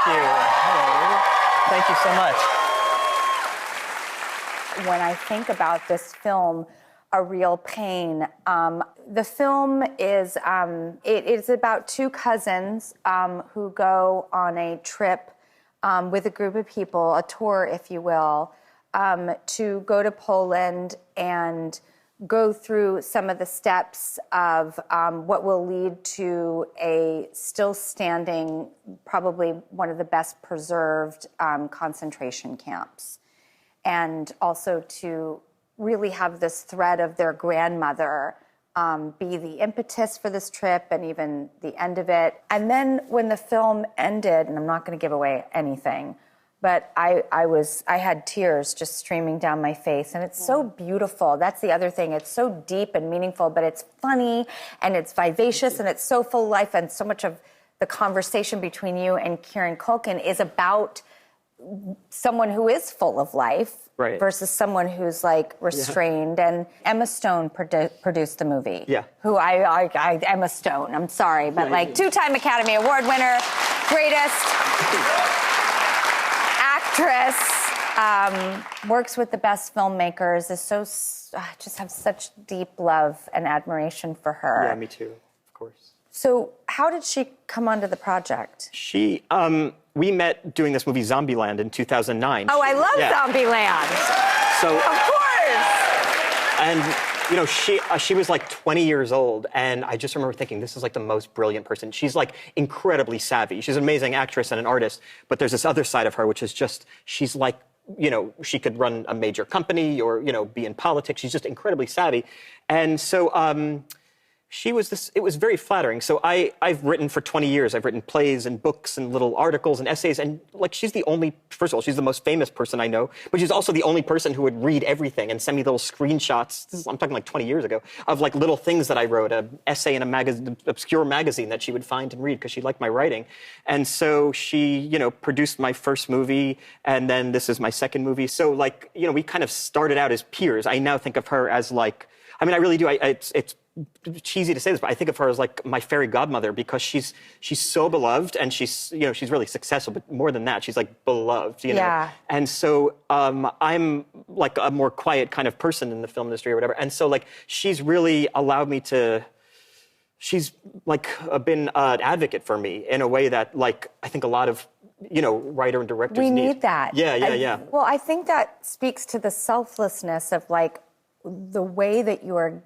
you. Hello. Thank you so much. When I think about this film, A Real Pain, the film is it is about two cousins who go on a trip with a group of people, a tour, if you will, to go to Poland and go through some of the steps of what will lead to a still standing, probably one of the best preserved concentration camps. And also to really have this thread of their grandmother be the impetus for this trip and even the end of it. And then when the film ended, and I'm not going to give away anything, but I had tears just streaming down my face, and it's so beautiful. That's the other thing. It's so deep and meaningful, but it's funny and it's vivacious and it's so full of life, and so much of the conversation between you and Kieran Culkin is about someone who is full of life versus someone who's like restrained. And Emma Stone produced the movie. Yeah. Who Emma Stone, I'm sorry, but like two-time Academy Award winner, greatest actress, works with the best filmmakers, is so, just have such deep love and admiration for her. Yeah, me too, of course. So how did she come onto the project? She, we met doing this movie Zombieland in 2009. Oh, I love Zombieland. So, of course. And, you know, she was like 20 years old, and I just remember thinking, this is like the most brilliant person. She's like incredibly savvy. She's an amazing actress and an artist, but there's this other side of her, which is just, she's like, you know, she could run a major company or, you know, be in politics. She's just incredibly savvy. And so, it was very flattering. So I've written for 20 years. I've written plays and books and little articles and essays. And like, she's the only, first of all, she's the most famous person I know, but she's also the only person who would read everything and send me little screenshots. I'm talking like 20 years ago, of like little things that I wrote, an essay in a magazine, obscure magazine that she would find and read because she liked my writing. And so she, you know, produced my first movie, and then this is my second movie. So like, you know, we kind of started out as peers. I now think of her as like, I mean, I really do. It's cheesy to say this, but I think of her as like my fairy godmother, because she's so beloved, and she's, you know, she's really successful, but more than that, she's like beloved, you know. Yeah. And so I'm like a more quiet kind of person in the film industry or whatever, and so like she's really allowed me to. She's like been an advocate for me in a way that like I think a lot of, you know, writer and directors need that. Yeah. Well, I think that speaks to the selflessness of like the way that you are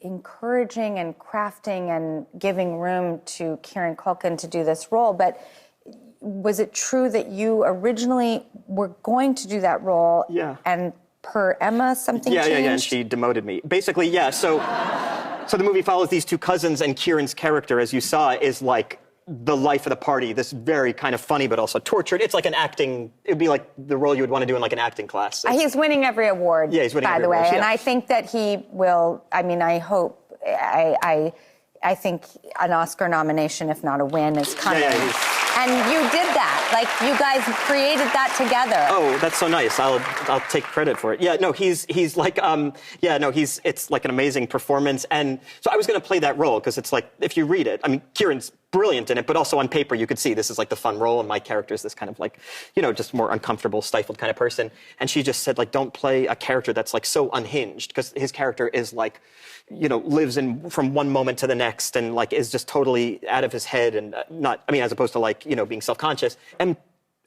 encouraging and crafting and giving room to Kieran Culkin to do this role. But was it true that you originally were going to do that role? Yeah. And per Emma, something changed? Yeah, and she demoted me. Basically, yeah, so the movie follows these two cousins, and Kieran's character, as you saw, is like the life of the party, this very kind of funny but also tortured. It's like an acting, it'd be like the role you would want to do in like an acting class. He's winning every award, yeah, he's winning by every the way. award. Yeah. And I think that he will, I mean, I hope, I think an Oscar nomination, if not a win, is coming. Yeah, and you did that. Like, you guys created that together. Oh, that's so nice. I'll take credit for it. Yeah, no, he's like, it's like an amazing performance. And so I was going to play that role, because it's like, if you read it, I mean, Kieran's brilliant in it, but also on paper you could see this is like the fun role, and my character is this kind of like, you know, just more uncomfortable, stifled kind of person. And she just said, like, don't play a character that's like so unhinged, because his character is like, you know, lives in from one moment to the next, and like is just totally out of his head, and not, I mean, as opposed to like, you know, being self-conscious. And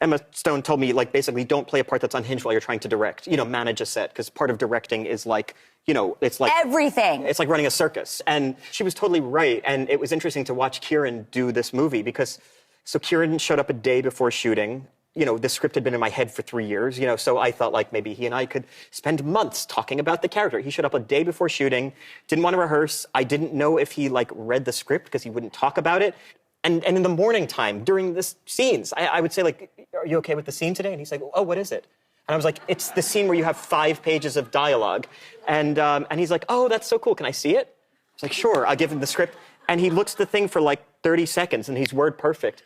Emma Stone told me, like, basically don't play a part that's unhinged while you're trying to direct, you know, manage a set, because part of directing is like, you know, it's like everything. It's like running a circus. And she was totally right. And it was interesting to watch Kieran do this movie, because so Kieran showed up a day before shooting. You know, the script had been in my head for 3 years, you know, so I thought like maybe he and I could spend months talking about the character. He showed up a day before shooting, didn't want to rehearse. I didn't know if he like read the script, because he wouldn't talk about it. And in the morning time, during the scenes, I would say like, are you okay with the scene today? And he's like, oh, what is it? And I was like, it's the scene where you have 5 pages of dialogue. And he's like, oh, that's so cool. Can I see it? I was like, sure. I'll give him the script. And he looks at the thing for like 30 seconds, and he's word perfect.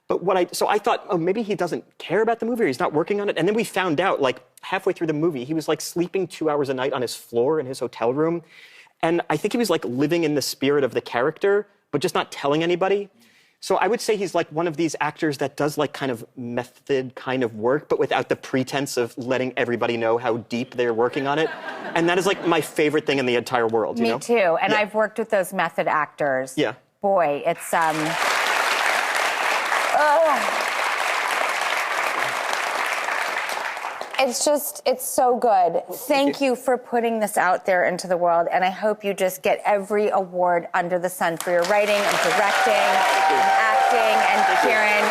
But so I thought, oh, maybe he doesn't care about the movie, or he's not working on it. And then we found out, like, halfway through the movie, he was like sleeping 2 hours a night on his floor in his hotel room. And I think he was like living in the spirit of the character, but just not telling anybody. So I would say he's like one of these actors that does like kind of method kind of work, but without the pretense of letting everybody know how deep they're working on it. And that is like my favorite thing in the entire world, you know? Me too. And I've worked with those method actors. Yeah. Boy, it's it's so good. Thank you for putting this out there into the world, and I hope you just get every award under the sun for your writing and directing and acting. And Kieran,